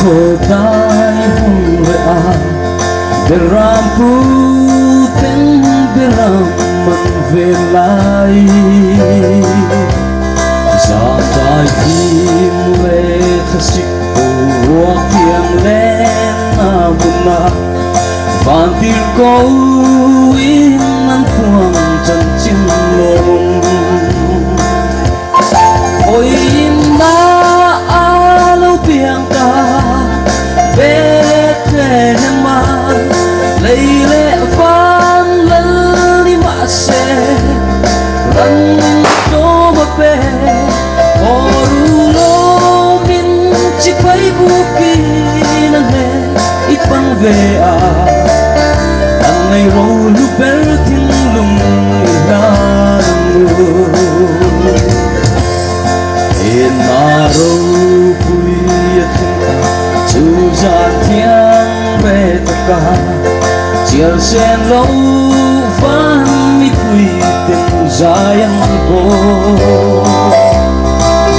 Kotai hulea beram puten beram manvelai Satai kim le khasik ruak tiang len amuna Vantir ko in an puang chan chin lom Oi na alo piang ka Bethlehem Leile van lali mase Rangin to mape Orulo min chipay buki nane ipang vea Angay rolu bertin lung ilanu Inaro puyatin Chu gian thiang betaka Chiel sen lâu van mi quy tình giang cô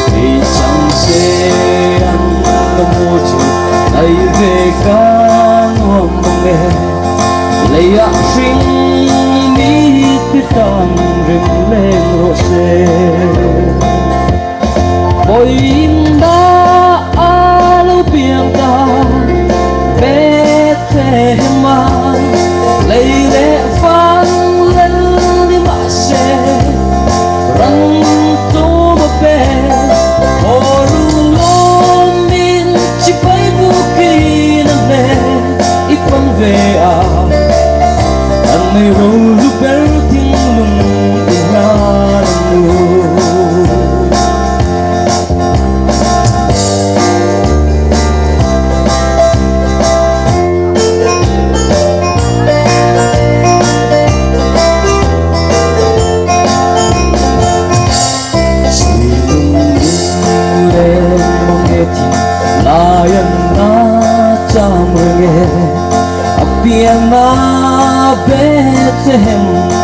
Thì chẳng sẽ ăn mô chữ Này về ca ngô mong nghe Lấy ạ sinh mi biết tâm rừng lên rộ xe Bồi in đã alo biang ta Bethlehem Leile van lali mase Rang to mape Orulo min chipay buki nane ipang vea Anay rolu berting lung ilanu Layan na chamrenge Apian na Bethlehem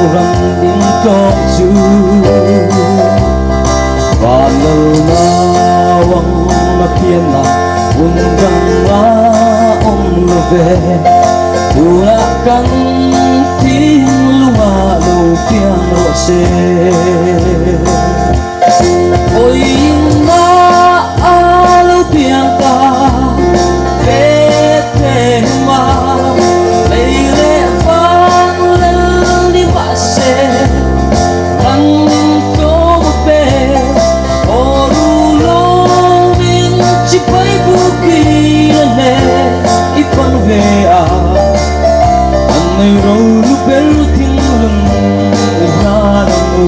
Ram din tok chu Banal na wang mapian na Undang na ong love Dula kang ting lumalo piang rose Oy na piang ka Bethlehem Leile van lali mase Rang to mape Orulo min chipay buki nane ipang vea Anay rolu berting lung ilanu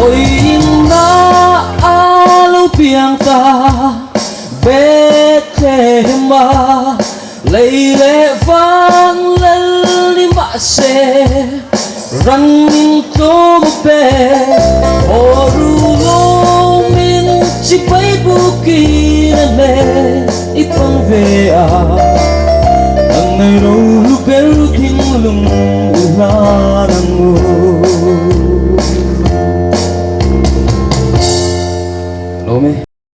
Oy na piang ta Bethlehem Leile van lali mase Rangin to mape Orulo min chipay buki nane ipang vea Angay rolu berting lung